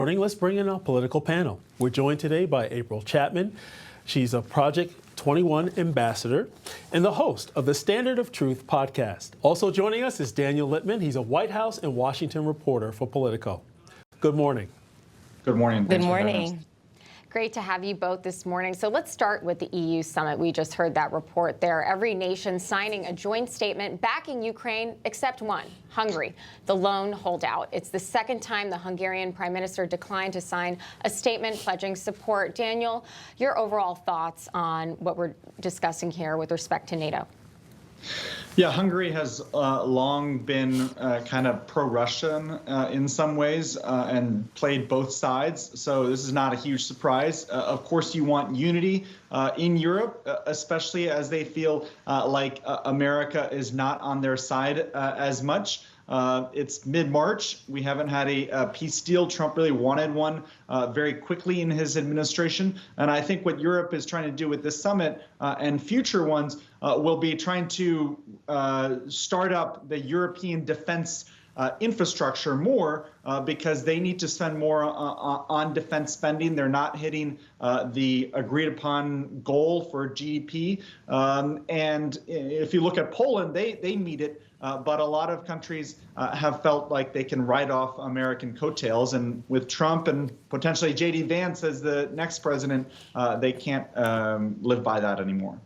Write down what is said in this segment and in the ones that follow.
Morning. Let's bring in our political panel. We're joined today by April Chapman. She's a Project 21 ambassador and the host of the Standard of Truth podcast. Also joining us is Daniel Littman. He's a White House and Washington reporter for Politico. Good morning. Good morning. Good morning. Great to have you both this morning. So let's start with the EU summit. We just heard that report there. Every nation signing a joint statement backing Ukraine except one, Hungary, the lone holdout. It's the second time the Hungarian prime minister declined to sign a statement pledging support. Daniel, your overall thoughts on what we're discussing here with respect to NATO? Yeah, Hungary has long been kind of pro-Russian in some ways and played both sides. So this is not a huge surprise. Of course, you want unity in Europe, especially as they feel like America is not on their side as much. It's mid-March. We haven't had a peace deal. Trump really wanted one very quickly in his administration. And I think what Europe is trying to do with this summit and future ones will be trying to start up the European defense infrastructure more because they need to spend more on defense spending. They're not hitting the agreed upon goal for GDP. And if you look at Poland, they meet it. But a lot of countries have felt like they can write off American coattails. And with Trump and potentially J.D. Vance as the next president, they can't live by that anymore.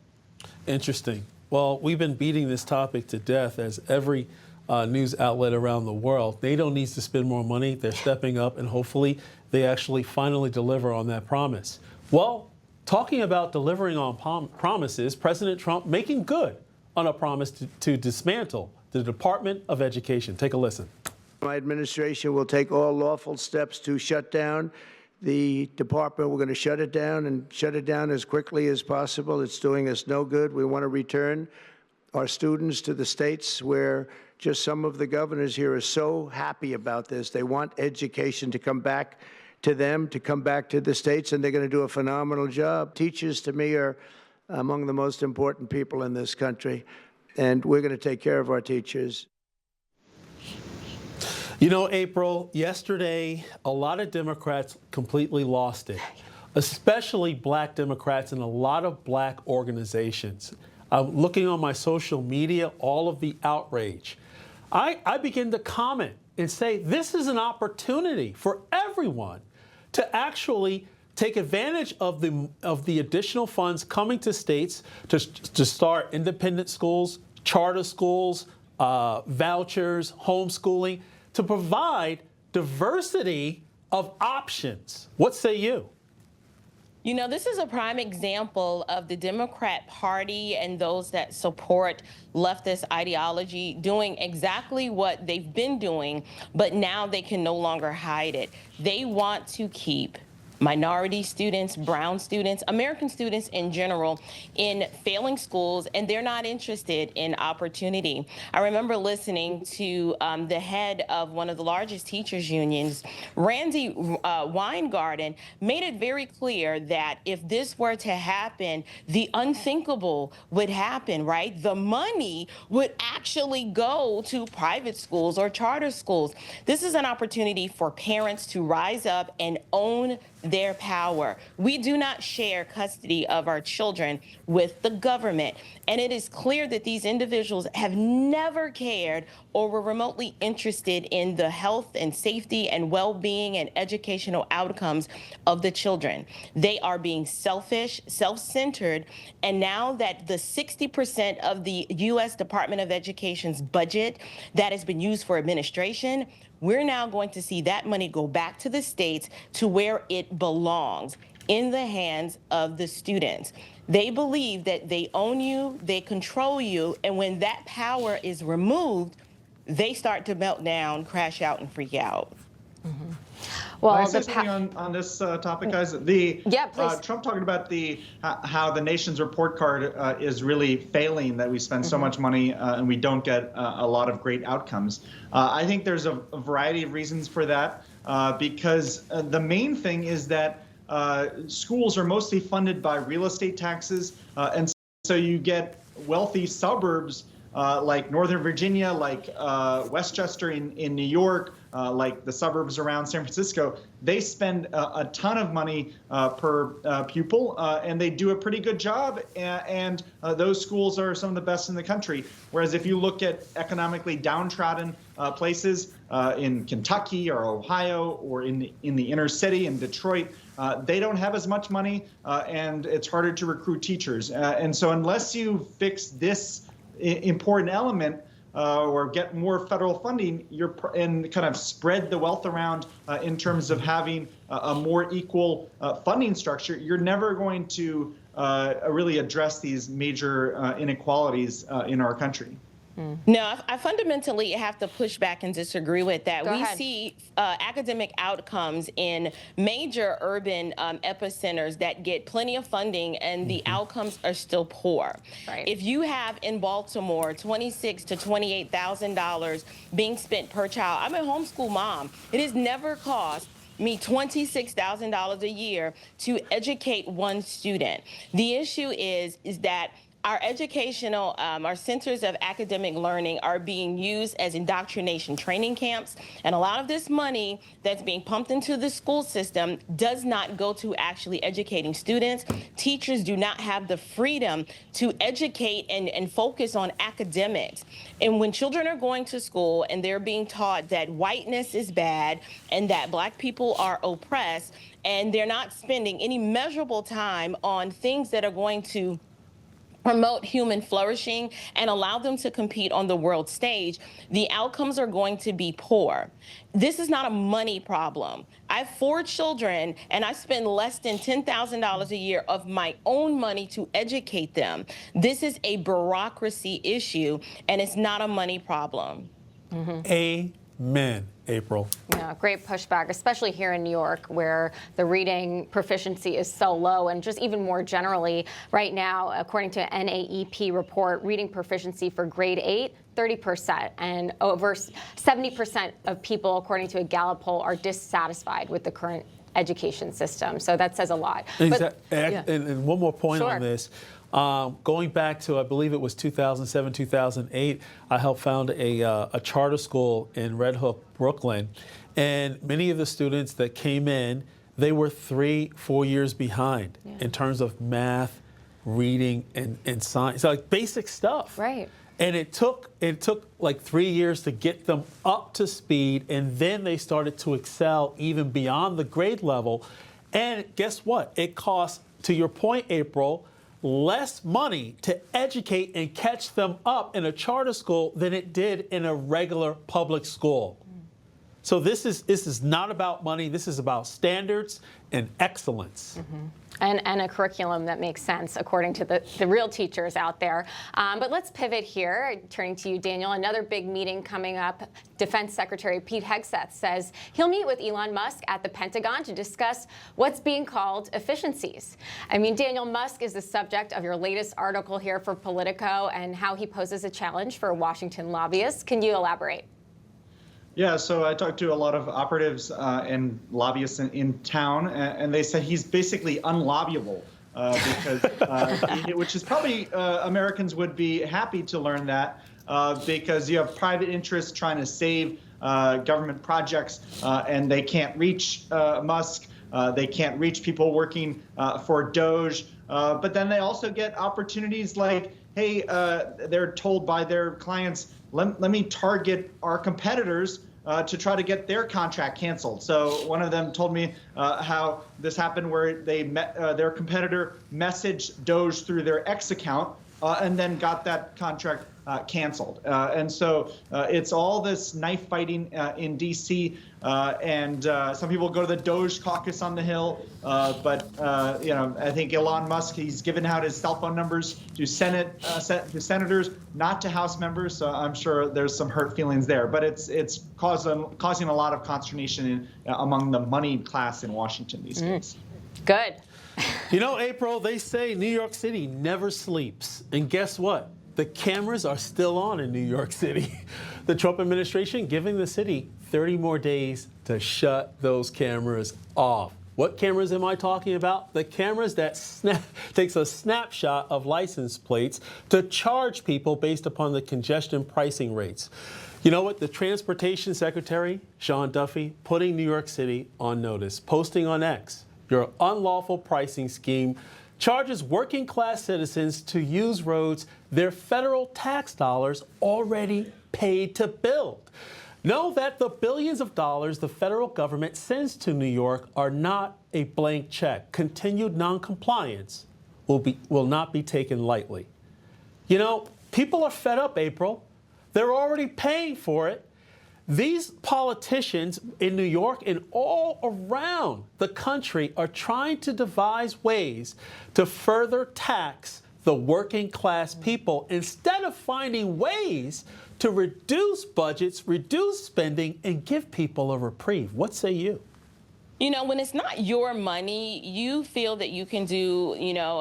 Interesting. Well, we've been beating this topic to death as every news outlet around the world. NATO needs to spend more money. They're stepping up, and hopefully they actually finally deliver on that promise. Well, talking about delivering on promises, President Trump making good on a promise to dismantle the Department of Education. Take a listen. My administration will take all lawful steps to shut down the department. We're going to shut it down and shut it down as quickly as possible. It's doing us no good. We want to return our students to the states where just some of the governors here are so happy about this. They want education to come back to them, to come back to the states, and they're going to do a phenomenal job. Teachers, to me, are among the most important people in this country, and we're going to take care of our teachers. You know, April, yesterday, a lot of Democrats completely lost it, especially black Democrats and a lot of black organizations. I'm looking on my social media, all of the outrage. I begin to comment and say this is an opportunity for everyone to actually take advantage of the additional funds coming to states to start independent schools, charter schools, vouchers, homeschooling, to provide diversity of options. What say you? You know, this is a prime example of the Democrat Party and those that support leftist ideology doing exactly what they've been doing, but now they can no longer hide it. They want to keep minority students, brown students, American students in general in failing schools, and they're not interested in opportunity. I remember listening to the head of one of the largest teachers unions, Randy Weingarten, made it very clear that if this were to happen, the unthinkable would happen, right? The money would actually go to private schools or charter schools. This is an opportunity for parents to rise up and own their power. We do not share custody of our children with the government. And it is clear that these individuals have never cared or were remotely interested in the health and safety and well-being and educational outcomes of the children. They are being selfish, self-centered, and now that the 60% of the U.S. Department of Education's budget that has been used for administration, we're now going to see that money go back to the states to where it belongs, in the hands of the students. They believe that they own you, they control you, and when that power is removed, they start to melt down, crash out, and freak out. Mm-hmm. Well, can I say something on this topic, guys? Trump talking about how the nation's report card is really failing, that we spend so much money and we don't get a lot of great outcomes. I think there's a variety of reasons for that because the main thing is that schools are mostly funded by real estate taxes, and so you get wealthy suburbs like Northern Virginia, like Westchester in New York, like the suburbs around San Francisco, they spend a ton of money per pupil, and they do a pretty good job. And those schools are some of the best in the country. Whereas if you look at economically downtrodden places in Kentucky or Ohio or in the inner city in Detroit, they don't have as much money, and it's harder to recruit teachers. And so unless you fix this important element, or get more federal funding, and kind of spread the wealth around in terms of having a more equal funding structure, you're never going to really address these major inequalities in our country. No, I fundamentally have to push back and disagree with that. Go We ahead. see academic outcomes in major urban epicenters that get plenty of funding, and the outcomes are still poor. Right. If you have in Baltimore $26,000 to $28,000 being spent per child, I'm a homeschool mom. It has never cost me $26,000 a year to educate one student. The issue is that our educational, our centers of academic learning are being used as indoctrination training camps. And a lot of this money that's being pumped into the school system does not go to actually educating students. Teachers do not have the freedom to educate and focus on academics. And when children are going to school and they're being taught that whiteness is bad and that Black people are oppressed, and they're not spending any measurable time on things that are going to promote human flourishing and allow them to compete on the world stage, the outcomes are going to be poor. This is not a money problem. I have 4 children, and I spend less than $10,000 a year of my own money to educate them. This is a bureaucracy issue, and it's not a money problem. Amen, April. Yeah, great pushback, especially here in New York, where the reading proficiency is so low. And just even more generally, right now, according to an NAEP report, reading proficiency for grade 8, 30%. And over 70% of people, according to a Gallup poll, are dissatisfied with the current education system. So that says a lot. And one more point Sure. on this. Going back to, I believe it was 2007, 2008, I helped found a charter school in Red Hook, Brooklyn. And many of the students that came in, they were 3-4 years behind in terms of math, reading, and science, so like basic stuff. Right. And it took like 3 years to get them up to speed, and then they started to excel even beyond the grade level. And guess what? It costs, to your point, April, less money to educate and catch them up in a charter school than it did in a regular public school. So this is not about money. This is about standards and excellence. And a curriculum that makes sense, according to the real teachers out there. But let's pivot here. Turning to you, Daniel, another big meeting coming up. Defense Secretary Pete Hegseth says he'll meet with Elon Musk at the Pentagon to discuss what's being called efficiencies. I mean, Daniel, Musk is the subject of your latest article here for Politico and how he poses a challenge for Washington lobbyists. Can you elaborate? Yeah, so I talked to a lot of operatives and lobbyists in town, and they said he's basically unlobbyable, because which is probably Americans would be happy to learn that, because you have private interests trying to save government projects, and they can't reach Musk. They can't reach people working for Doge. But then they also get opportunities like, hey, they're told by their clients, let me target our competitors to try to get their contract canceled. So one of them told me how this happened where they their competitor messaged Doge through their X account and then got that contract canceled. And so it's all this knife fighting in D.C. And some people go to the Doge caucus on the Hill. But I think Elon Musk, he's given out his cell phone numbers to to senators, not to House members. So I'm sure there's some hurt feelings there. But it's causing a lot of consternation among the moneyed class in Washington these days. Good. You know, April, they say New York City never sleeps. And guess what? The cameras are still on in New York City. The Trump administration giving the city 30 more days to shut those cameras off. What cameras am I talking about? The cameras that takes a snapshot of license plates to charge people based upon the congestion pricing rates. You know what? The Transportation Secretary, Sean Duffy, putting New York City on notice, posting on X, your unlawful pricing scheme charges working class citizens to use roads their federal tax dollars already paid to build. Know that the billions of dollars the federal government sends to New York are not a blank check. Continued noncompliance will not be taken lightly. You know, people are fed up, April. They're already paying for it. These politicians in New York and all around the country are trying to devise ways to further tax the working class people instead of finding ways to reduce budgets, reduce spending, and give people a reprieve. What say you? You know, when it's not your money, you feel that you can do,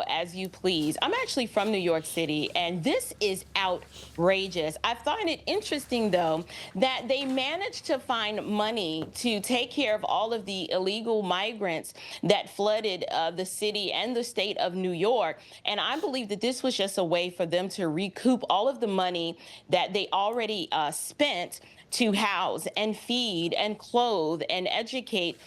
as you please. I'm actually from New York City, and this is outrageous. I find it interesting, though, that they managed to find money to take care of all of the illegal migrants that flooded the city and the state of New York. And I believe that this was just a way for them to recoup all of the money that they already spent to house and feed and clothe and educate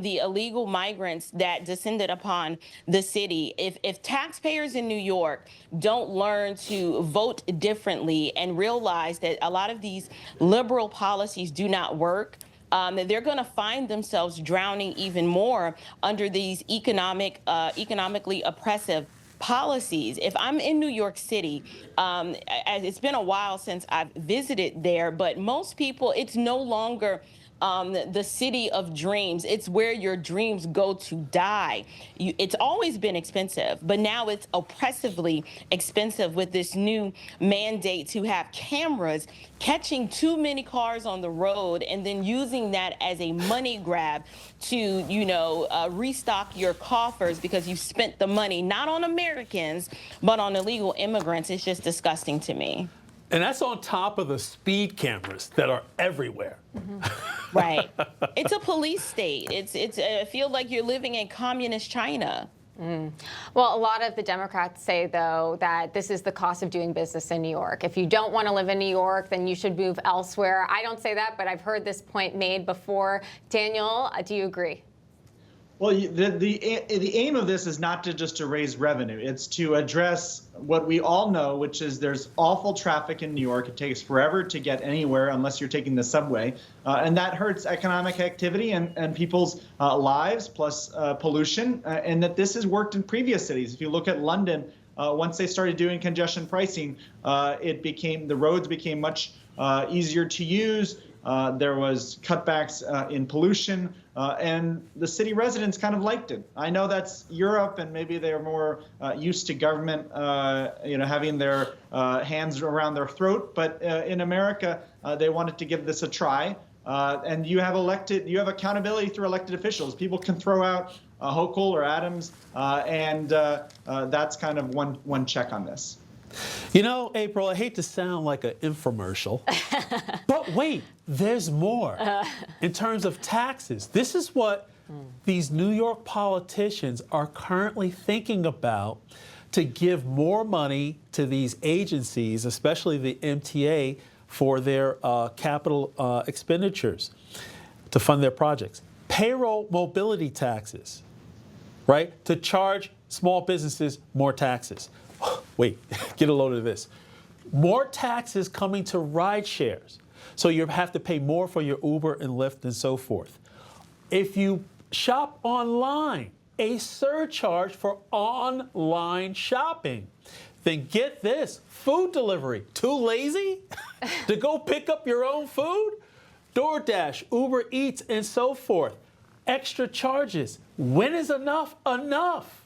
the illegal migrants that descended upon the city. If taxpayers in New York don't learn to vote differently and realize that a lot of these liberal policies do not work, they're going to find themselves drowning even more under these economically oppressive policies. If I'm in New York City, it's been a while since I've visited there, but most people, it's no longer the city of dreams. It's where your dreams go to die. It's always been expensive, but now it's oppressively expensive with this new mandate to have cameras catching too many cars on the road and then using that as a money grab to, restock your coffers because you spent the money not on Americans, but on illegal immigrants. It's just disgusting to me. And that's on top of the speed cameras that are everywhere. Mm-hmm. Right. It's a police state. I feel like you're living in communist China. Well, a lot of the Democrats say, though, that this is the cost of doing business in New York. If you don't want to live in New York, then you should move elsewhere. I don't say that, but I've heard this point made before. Daniel, do you agree? Well, the aim of this is not just to raise revenue. It's to address what we all know, which is there's awful traffic in New York. It takes forever to get anywhere unless you're taking the subway. And that hurts economic activity and people's lives, plus pollution. And that this has worked in previous cities. If you look at London, once they started doing congestion pricing, the roads became much easier to use. There was cutbacks in pollution, and the city residents kind of liked it. I know that's Europe, and maybe they're more used to government, having their hands around their throat. But in America, they wanted to give this a try. And you have accountability through elected officials. People can throw out Hochul or Adams, and that's kind of one check on this. You know, April, I hate to sound like an infomercial, but wait, there's more. In terms of taxes, this is what these New York politicians are currently thinking about to give more money to these agencies, especially the MTA, for their capital expenditures to fund their projects. Payroll mobility taxes, right? To charge small businesses more taxes. Wait, get a load of this. More taxes coming to ride shares. So you have to pay more for your Uber and Lyft and so forth. If you shop online, a surcharge for online shopping. Then get this, food delivery. Too lazy to go pick up your own food? DoorDash, Uber Eats, and so forth. Extra charges. When is enough enough?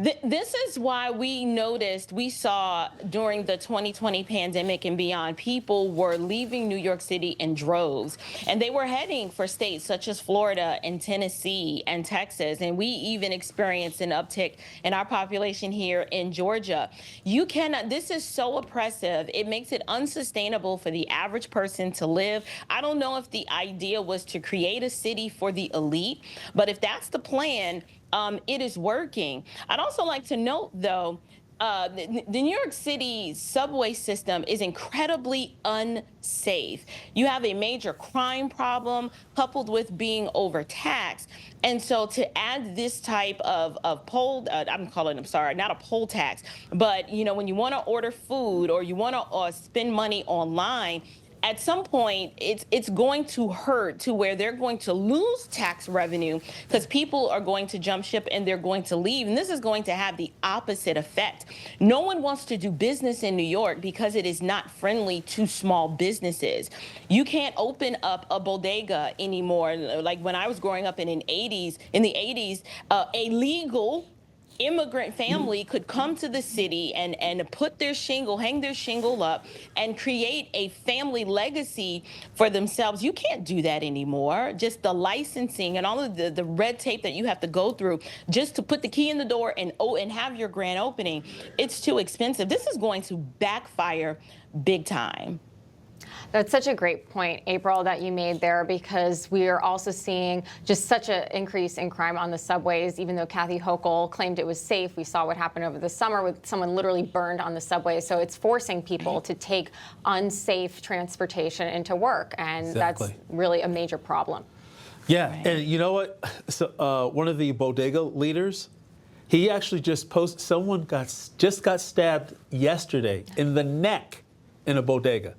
This is why we saw during the 2020 pandemic and beyond, people were leaving New York City in droves, and they were heading for states such as Florida and Tennessee and Texas. And we even experienced an uptick in our population here in Georgia. This is so oppressive. It makes it unsustainable for the average person to live. I don't know if the idea was to create a city for the elite, but if that's the plan, it is working. I'd also like to note, though, the New York City subway system is incredibly unsafe. You have a major crime problem coupled with being overtaxed. And so to add this type of not a poll tax, but, when you want to order food or you want to spend money online, at some point, it's going to hurt to where they're going to lose tax revenue because people are going to jump ship and they're going to leave. And this is going to have the opposite effect. No one wants to do business in New York because it is not friendly to small businesses. You can't open up a bodega anymore. Like when I was growing up in the 80s, a legal immigrant family could come to the city and hang their shingle up and create a family legacy for themselves. You can't do that anymore. Just the licensing and all of the red tape that you have to go through just to put the key in the door and have your grand opening, it's too expensive. This is going to backfire big time. That's such a great point, April, that you made there, because we are also seeing just such an increase in crime on the subways. Even though Kathy Hochul claimed it was safe, we saw what happened over the summer with someone literally burned on the subway. So it's forcing people to take unsafe transportation into work, and That's really a major problem. Yeah, and you know what? So, one of the bodega leaders, he actually just posted, someone just got stabbed yesterday in the neck in a bodega.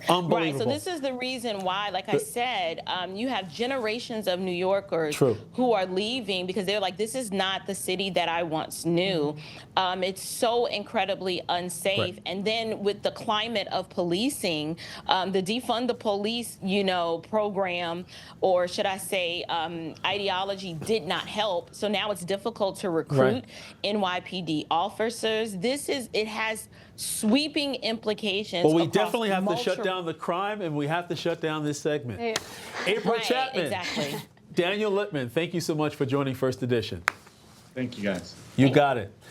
Unbelievable. Right. So this is the reason why, like I said, you have generations of New Yorkers who are leaving because they're like, this is not the city that I once knew. It's so incredibly unsafe. Right. And then with the climate of policing, the defund the police, program, or should I say ideology, did not help. So now it's difficult to recruit NYPD officers. It has sweeping implications. Well, we definitely have to shut down the crime, and we have to shut down this segment. Yeah. April Chapman. Exactly. Daniel Lippman, thank you so much for joining First Edition. Thank you, guys. You got it.